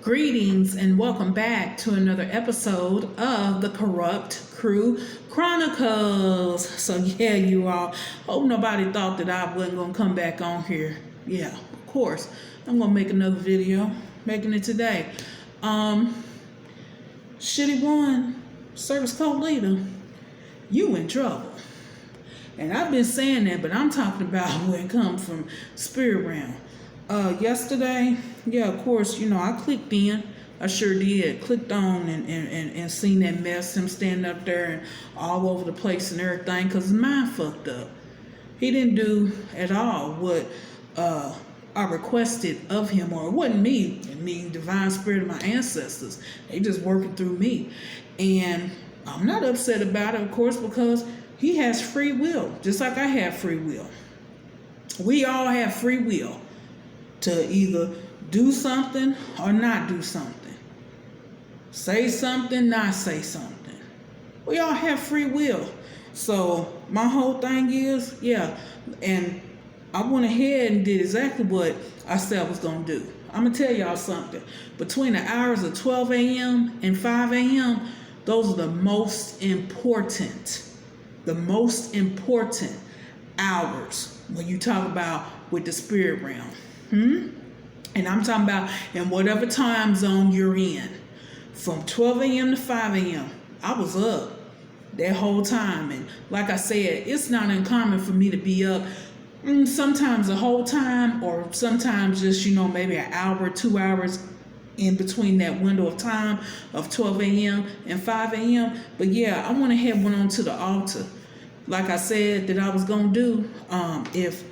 Greetings and welcome back to another episode of the Corrupt Crew Chronicles. So yeah, you all, hope nobody thought that I wasn't going to come back on here. Yeah, of course. I'm going to make another video, making it today. Shitty one, service code leader, you in trouble. And I've been saying that, but I'm talking about when it comes from spirit realm. Yesterday, yeah, of course, I clicked in. I sure did. Clicked on and seen that mess, him standing up there and all over the place and everything, because his mind fucked up. He didn't do at all what I requested of him, or it wasn't me. It mean divine spirit of my ancestors. They just working through me. And I'm not upset about it, of course, because he has free will, just like I have free will. We all have free will to either do something or not do something. Say something, not say something. We all have free will. So my whole thing is, yeah, and I went ahead and did exactly what I said I was going to do. I'm going to tell y'all something. Between the hours of 12 a.m. and 5 a.m., those are the most important hours when you talk about with the spirit realm. And I'm talking about in whatever time zone you're in. From 12 a.m. to 5 a.m. I was up that whole time. And like I said, it's not uncommon for me to be up sometimes the whole time, or sometimes just, maybe an hour, 2 hours in between that window of time of 12 a.m. and 5 a.m. But yeah, I went ahead and went on to the altar. Like I said that I was going to do, if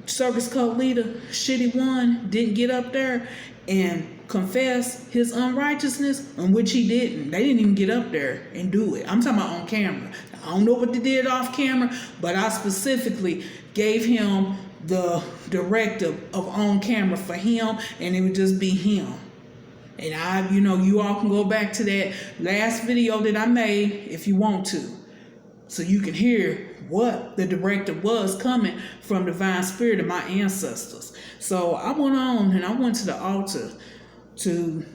Circus Code Leader, Shitty One, didn't get up there and confess his unrighteousness, in which he didn't. They didn't even get up there and do it. I'm talking about on camera. I don't know what they did off camera, but I specifically gave him the directive of on camera for him, and it would just be him. And you all can go back to that last video that I made if you want to, so you can hear what the directive was coming from divine spirit of my ancestors. So I went on and I went to the altar to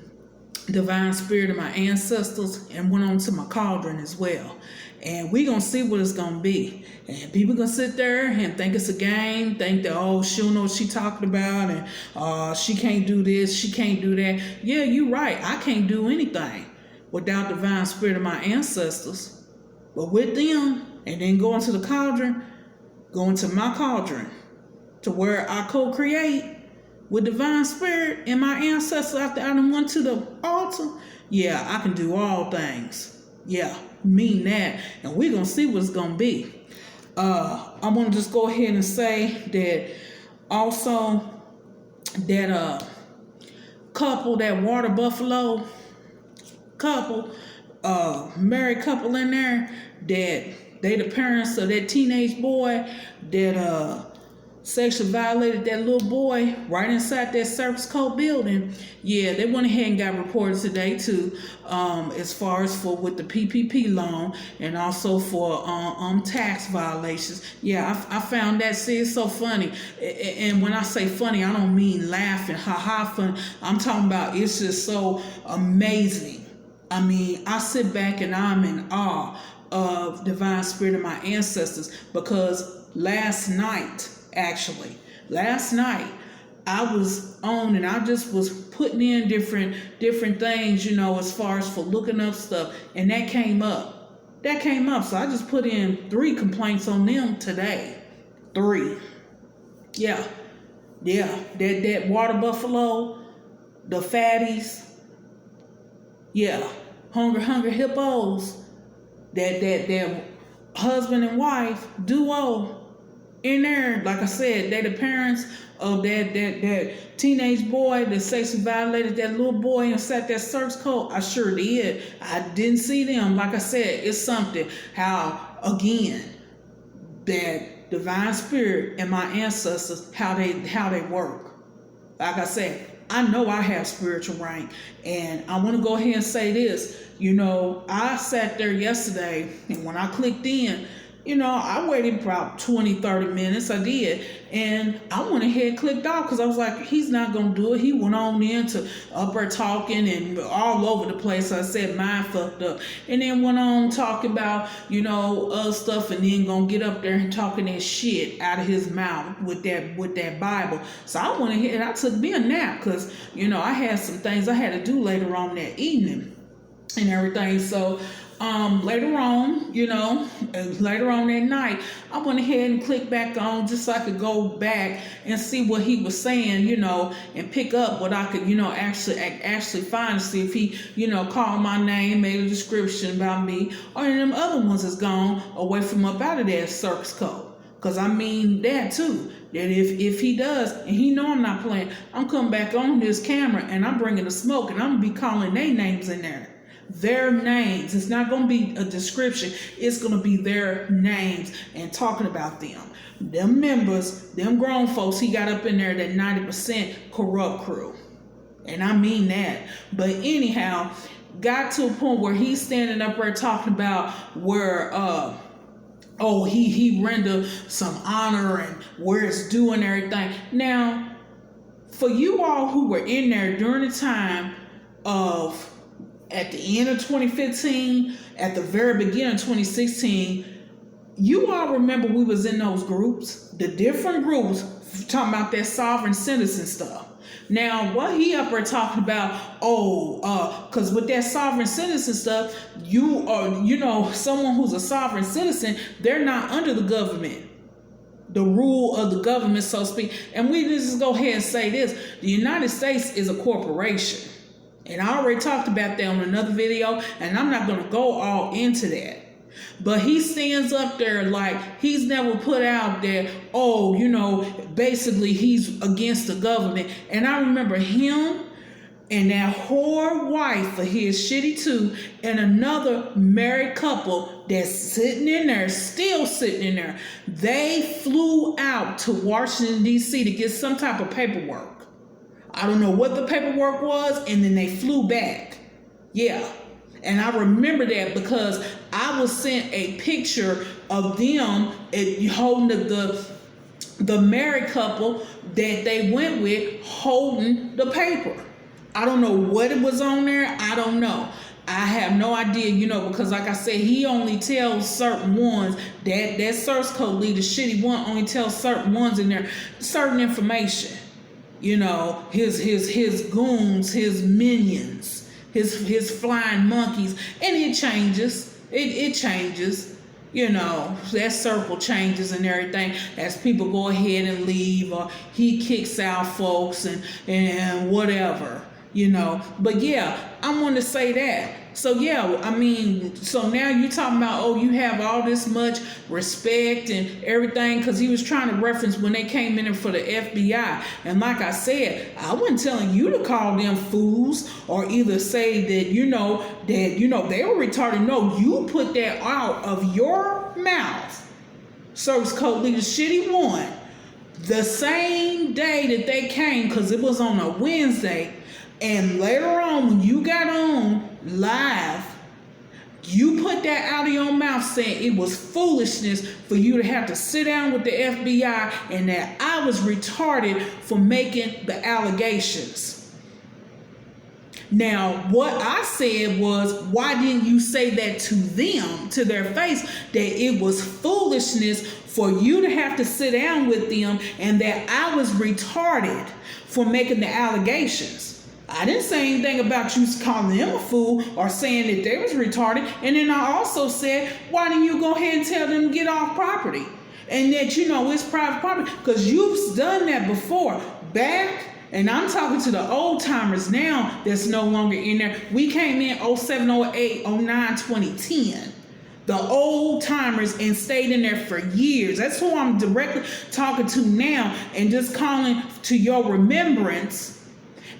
divine spirit of my ancestors and went on to my cauldron as well. And we gonna see what it's gonna be. And people gonna sit there and think it's a game, think that, she don't know what she talking about, and she can't do this, she can't do that. Yeah, you're right. I can't do anything without divine spirit of my ancestors. But with them, and then go into the cauldron, go into my cauldron, to where I co-create with divine spirit and my ancestors after I done went to the altar. Yeah, I can do all things. Yeah, mean that. And we're going to see what it's going to be. I want to just go ahead and say that also that couple, that water buffalo couple, married couple in there, that they the parents of that teenage boy that sexually violated that little boy right inside that service code building. Yeah, they went ahead and got reported today too, as far as for with the PPP loan and also for tax violations. Yeah, I found that. See, it's so funny. And when I say funny, I don't mean laughing, haha fun. I'm talking about it's just so amazing. I mean, I sit back and I'm in awe of divine spirit of my ancestors, because last night I was on and I just was putting in different things, as far as for looking up stuff, and that came up. So I just put in 3 complaints on them today. 3. Yeah. That water buffalo, the fatties. Yeah. Hunger hippos. That husband and wife duo in there. Like I said, they the parents of that teenage boy that sexually violated that little boy inside that search code. I sure did. I didn't see them. Like I said, it's something how, again, that divine spirit and my ancestors, how they work. Like I said, I know I have spiritual rank, and I want to go ahead and say this. I sat there yesterday, and when I clicked in, I waited about 20, 30 minutes. I did. And I went ahead and clicked off because I was like, he's not going to do it. He went on into up there talking and all over the place. So I said, mine fucked up. And then went on talking about, other stuff, and then going to get up there and talking that shit out of his mouth with that Bible. So I went ahead and I took me a nap because, I had some things I had to do later on that evening and everything. So later on that night, I went ahead and clicked back on just so I could go back and see what he was saying, and pick up what I could, actually find to see if he, called my name, made a description about me, or any of them other ones is gone away from up out of that circus code. Because I mean that too. That if he does, and he know I'm not playing, I'm coming back on this camera and I'm bringing the smoke and I'm going to be calling their names in there. Their names. It's not going to be a description. It's going to be their names and talking about them. Them members, them grown folks, he got up in there, that 90% corrupt crew. And I mean that. But anyhow, got to a point where he's standing up there talking about where, he rendered some honor and where it's due and everything. Now, for you all who were in there during the time of at the end of 2015, at the very beginning of 2016, you all remember we was in those groups, the different groups talking about that sovereign citizen stuff. Now, what he up there talking about, because with that sovereign citizen stuff, you are, someone who's a sovereign citizen, they're not under the government, the rule of the government, so to speak. And we just go ahead and say this: the United States is a corporation. And I already talked about that on another video, and I'm not going to go all into that. But he stands up there like he's never put out that, basically he's against the government. And I remember him and that whore wife of his, Shitty too, and another married couple that's sitting in there, still sitting in there. They flew out to Washington, D.C. to get some type of paperwork. I don't know what the paperwork was, and then they flew back. Yeah. And I remember that because I was sent a picture of them holding the married couple that they went with holding the paper. I don't know what it was on there. I don't know. I have no idea, because like I said, he only tells certain ones, that source code leader, Shitty one, only tells certain ones in there certain information. His goons, his minions, his flying monkeys, and it changes. It changes. That circle changes and everything as people go ahead and leave, or he kicks out folks and whatever. But yeah, I want to say that. So yeah, so now you're talking about, you have all this much respect and everything, because he was trying to reference when they came in for the FBI. And like I said, I wasn't telling you to call them fools or either say that, they were retarded. No, you put that out of your mouth. Service code leader Shitty one, the same day that they came, because it was on a Wednesday. And later on, when you got on live, you put that out of your mouth saying it was foolishness for you to have to sit down with the FBI and that I was retarded for making the allegations. Now, what I said was, why didn't you say that to them, to their face, that it was foolishness for you to have to sit down with them and that I was retarded for making the allegations? I didn't say anything about you calling them a fool or saying that they was retarded. And then I also said, why didn't you go ahead and tell them to get off property? And that, it's private property. Because you've done that before. Back, and I'm talking to the old timers now that's no longer in there. We came in 07, 08, 09, 2010. The old timers, and stayed in there for years. That's who I'm directly talking to now, and just calling to your remembrance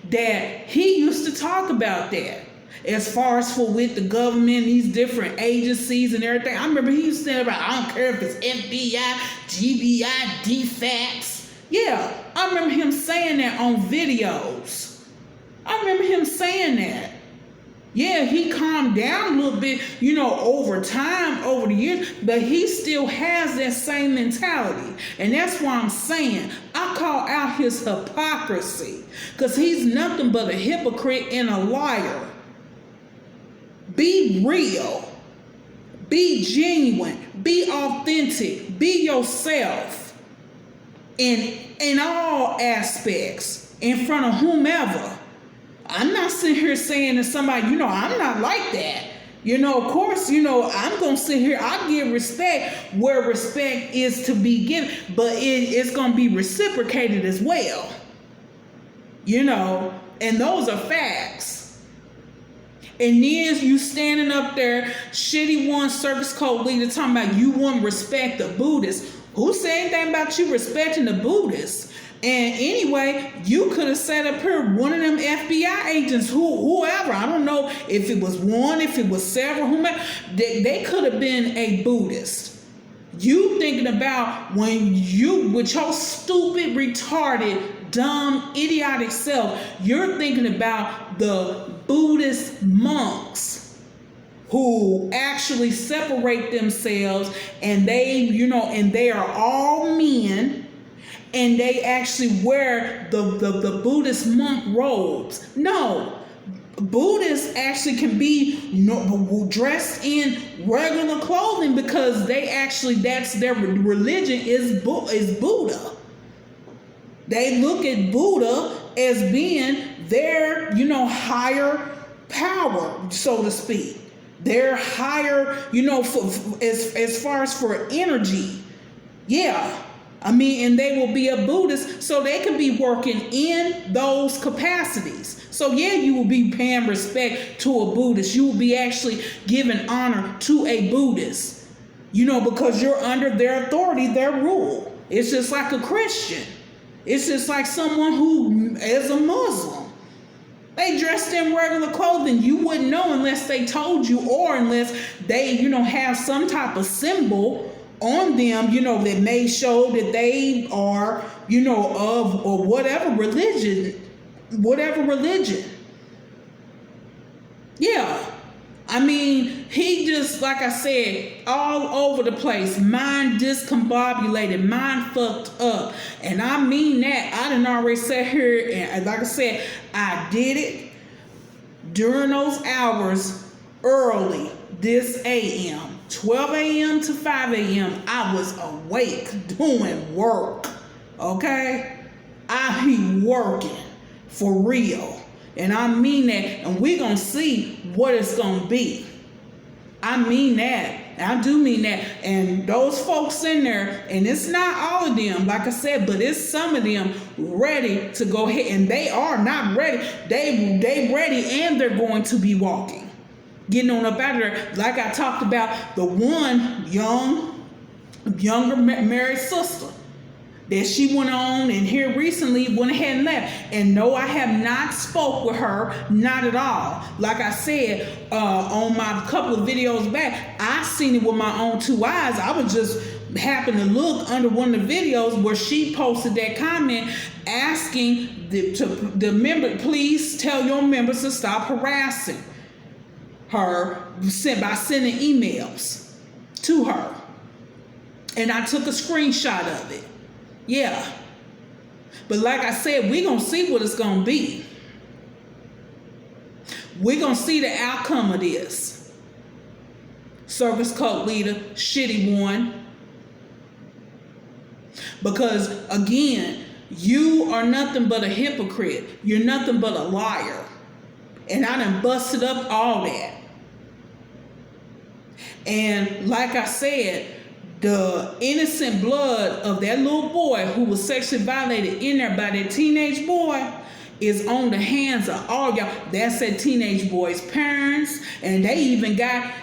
that he used to talk about that. As far as for with the government, these different agencies and everything. I remember he used to say about, I don't care if it's FBI, GBI, DFACS. Yeah, I remember him saying that on videos. I remember him saying that. Yeah, he calmed down a little bit, over time, over the years, but he still has that same mentality. And that's why I'm saying I call out his hypocrisy, because he's nothing but a hypocrite and a liar. Be real, be genuine, be authentic, be yourself in all aspects in front of whomever. I'm not sitting here saying to somebody, I'm not like that. Of course, I'm going to sit here. I give respect where respect is to be given, but it's going to be reciprocated as well. And those are facts. And then you standing up there, shitty one service code leader talking about you wouldn't respect the Buddhists. Who said anything about you respecting the Buddhists? And anyway, you could have set up here one of them FBI agents, whoever. I don't know if it was one, if it was several, whomever. They could have been a Buddhist. You thinking about when you, with your stupid, retarded, dumb, idiotic self, you're thinking about the Buddhist monks who actually separate themselves, and they are all men. And they actually wear the Buddhist monk robes. No, Buddhists actually can be dressed in regular clothing, because that's their religion is Buddha. They look at Buddha as being their, higher power, so to speak. Their higher, as far as for energy. Yeah. And they will be a Buddhist, so they can be working in those capacities. So yeah, you will be paying respect to a Buddhist. You will be actually giving honor to a Buddhist, because you're under their authority, their rule. It's just like a Christian. It's just like someone who is a Muslim. They dressed in regular clothing. You wouldn't know unless they told you, or unless they, have some type of symbol on them, that may show that they are, of or whatever religion. Yeah. He just, like I said, all over the place, mind discombobulated, mind fucked up. And I mean that. I done already sat here, and like I said, I did it during those hours early this AM. 12 a.m. to 5 a.m. I was awake doing work. Okay? I be working for real. And I mean that. And we're going to see what it's going to be. I mean that. I do mean that. And those folks in there, and it's not all of them, like I said, but it's some of them ready to go ahead. And they are not ready. They ready, and they're going to be walking. Getting on up out of there, like I talked about the one younger married sister that she went on and here recently went ahead and left. And no, I have not spoke with her, not at all. Like I said on my couple of videos back, I seen it with my own two eyes. I was just happened to look under one of the videos where she posted that comment asking the member, please tell your members to stop harassing her by sending emails to her. And I took a screenshot of it. Yeah. But like I said, we're going to see what it's going to be. We're going to see the outcome of this. Service code leader, shitty one. Because again, you are nothing but a hypocrite. You're nothing but a liar. And I done busted up all that. And like I said, the innocent blood of that little boy who was sexually violated in there by that teenage boy is on the hands of all y'all. That's that teenage boy's parents, and they even got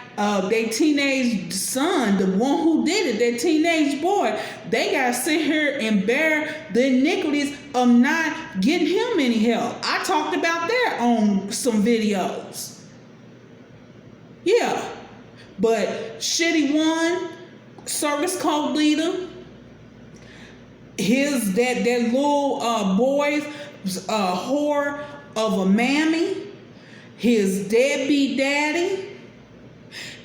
their teenage son, the one who did it, that teenage boy. They got to sit here and bear the iniquities of not getting him any help. I talked about that on some videos. Yeah. But shitty one, service code leader, that little boy, whore of a mammy, his deadbeat daddy,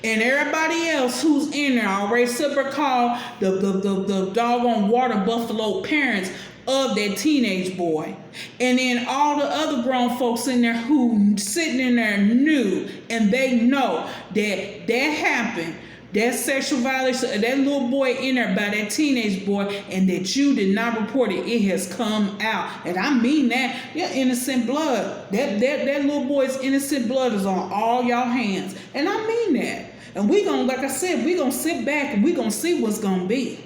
and everybody else who's in there already super called the doggone water buffalo parents of that teenage boy. And then all the other grown folks in there who sitting in there knew, and they know that happened. That sexual violation of that little boy in there by that teenage boy, and that you did not report it, it has come out. And I mean that, your innocent blood. That little boy's innocent blood is on all y'all hands. And I mean that. And we gonna, like I said, we gonna sit back and we gonna see what's gonna be.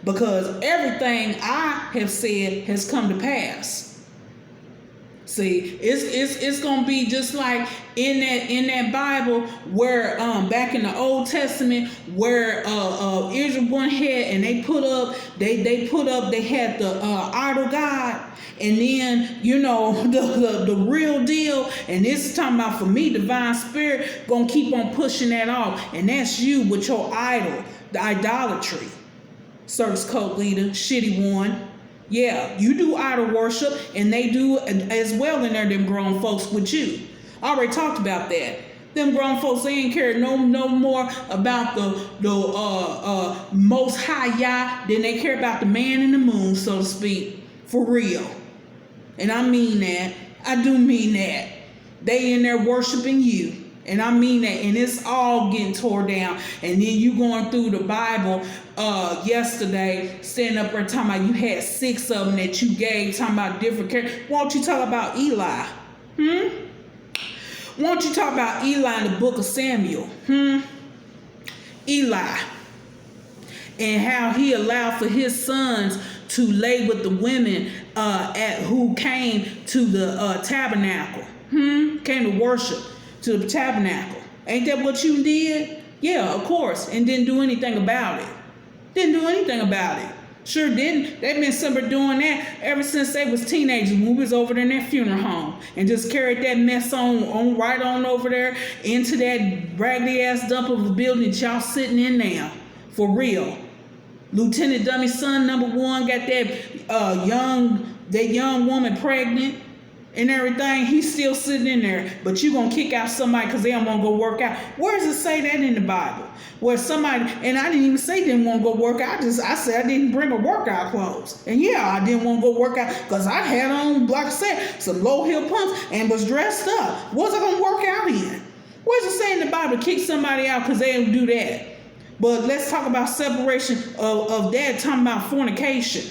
Because everything I have said has come to pass. See, it's gonna be just like in that Bible where back in the Old Testament where Israel went ahead and they had the idol god, and then the real deal, and this is talking about, for me, divine spirit gonna keep on pushing that off, and that's you with your idol, the idolatry. Circus cult leader, shitty one. Yeah, you do idol worship, and they do as well in there, them grown folks with you. I already talked about that. Them grown folks, they ain't care no more about the most high Yah than they care about the man in the moon, so to speak. For real. And I mean that. I do mean that. They in there worshiping you. And I mean that, and it's all getting tore down. And then you going through the Bible yesterday, standing up there talking about you had 6 of them that you gave, talking about different characters. Won't you talk about Eli? Won't you talk about Eli in the book of Samuel? Eli. And how he allowed for his sons to lay with the women who came to the tabernacle. Came to worship to the tabernacle. Ain't that what you did? Yeah, of course. And didn't do anything about it. Didn't do anything about it. Sure didn't. They've been somebody doing that ever since they was teenagers when we was over there in that funeral home, and just carried that mess on right on over there into that raggedy ass dump of a building that y'all sitting in now. For real. Lieutenant Dummy's son, number 1, got that young woman pregnant and everything. He's still sitting in there, but you gonna kick out somebody because they don't want to go work out. Where does it say that in the Bible? Where somebody, and I didn't even say didn't want to go work out. I said I didn't bring a workout clothes. And yeah, I didn't want to go work out because I had on, like I said, some low heel pumps and was dressed up. What was I gonna work out in? Where's it say in the Bible kick somebody out because they didn't do that? But let's talk about separation of that, talking about fornication.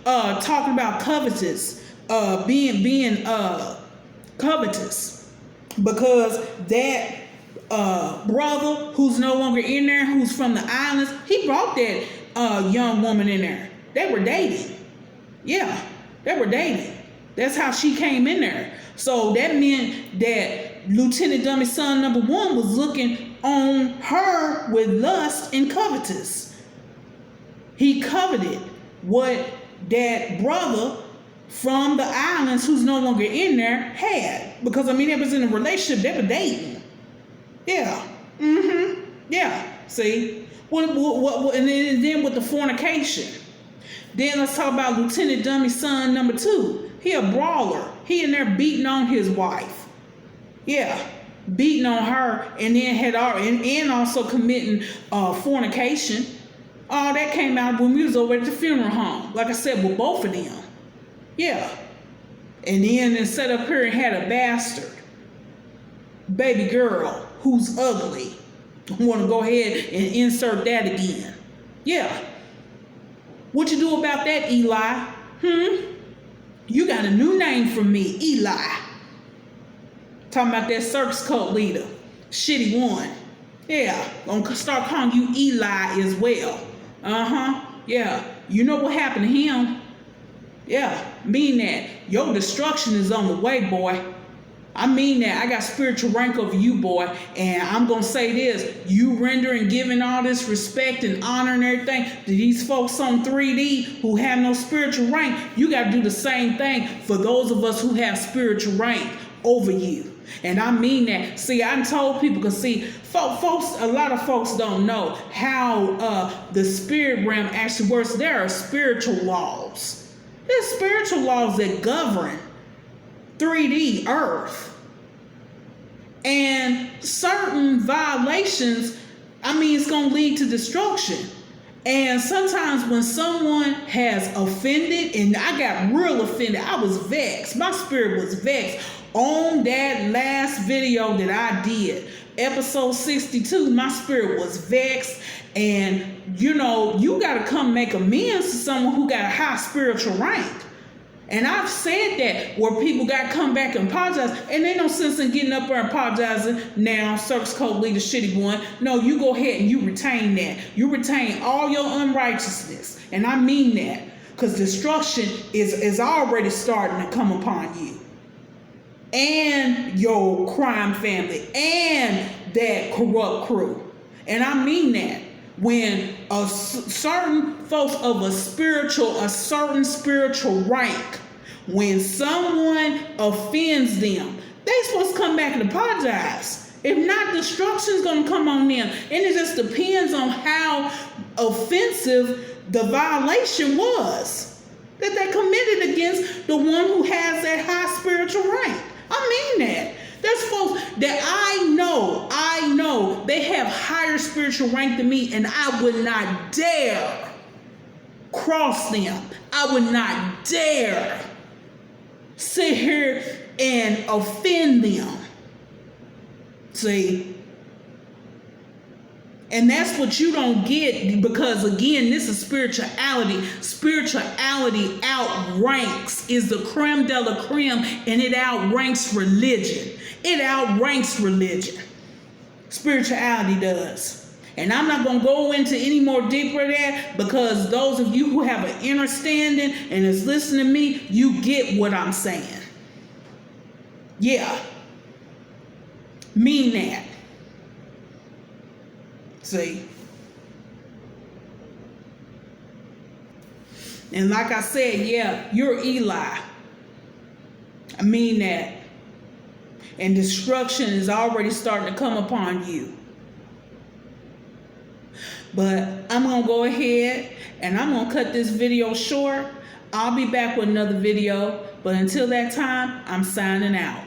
Talking about covetous. Being covetous, because that brother who's no longer in there, who's from the islands, he brought that young woman in there. They were dating. Yeah, they were dating. That's how she came in there. So that meant that Lieutenant Dummy's son, number 1, was looking on her with lust and covetous. He coveted what that brother from the islands, who's no longer in there, had. Because, I mean, they was in a relationship. They were dating. Yeah. Yeah. See? What, and then with the fornication. Then let's talk about Lieutenant Dummy's son, number 2. He a brawler. He in there beating on his wife. Yeah. Beating on her, and then and also committing fornication. All that came out when we was over at the funeral home. Like I said, with both of them. Yeah. And then set up here and had a bastard. Baby girl who's ugly. I want to go ahead and insert that again. Yeah. What you do about that, Eli? You got a new name for me, Eli. Talking about that circus cult leader. Shitty one. Yeah. Gonna start calling you Eli as well. Yeah. You know what happened to him? Yeah, mean that. Your destruction is on the way, boy. I mean that. I got spiritual rank over you, boy. And I'm going to say this. You rendering, giving all this respect and honor and everything to these folks on 3D who have no spiritual rank, you got to do the same thing for those of us who have spiritual rank over you. And I mean that. See, I told people, because see, folks, a lot of folks don't know how the spirit realm actually works. There are spiritual laws. There's spiritual laws that govern 3D Earth. And certain violations, it's going to lead to destruction. And sometimes when someone has offended, and I got real offended, I was vexed. My spirit was vexed on that last video that I did, episode 62. My spirit was vexed. And you got to come make amends to someone who got a high spiritual rank. And I've said that where people got to come back and apologize, and ain't no sense in getting up there and apologizing now, Circus Code leader shitty one. No, you go ahead and you retain that. You retain all your unrighteousness. And I mean that, because destruction is already starting to come upon you. And your crime family and that corrupt crew. And I mean that. When a certain folks of a certain spiritual rank, when someone offends them, they supposed to come back and apologize. If not, destruction's going to come on them. And it just depends on how offensive the violation was that they committed against the one who has that high spiritual rank. I mean that. There's folks that I know they have higher spiritual rank than me, and I would not dare cross them. I would not dare sit here and offend them. See? And that's what you don't get, because again, this is spirituality. Spirituality outranks, is the creme de la creme, and it outranks religion. It outranks religion. Spirituality does. And I'm not going to go into any more deeper that, because those of you who have an understanding and is listening to me, you get what I'm saying. Yeah. Mean that. See? And like I said, yeah, you're Eli. I mean that. And destruction is already starting to come upon you. But I'm going to go ahead and I'm going to cut this video short. I'll be back with another video. But until that time, I'm signing out.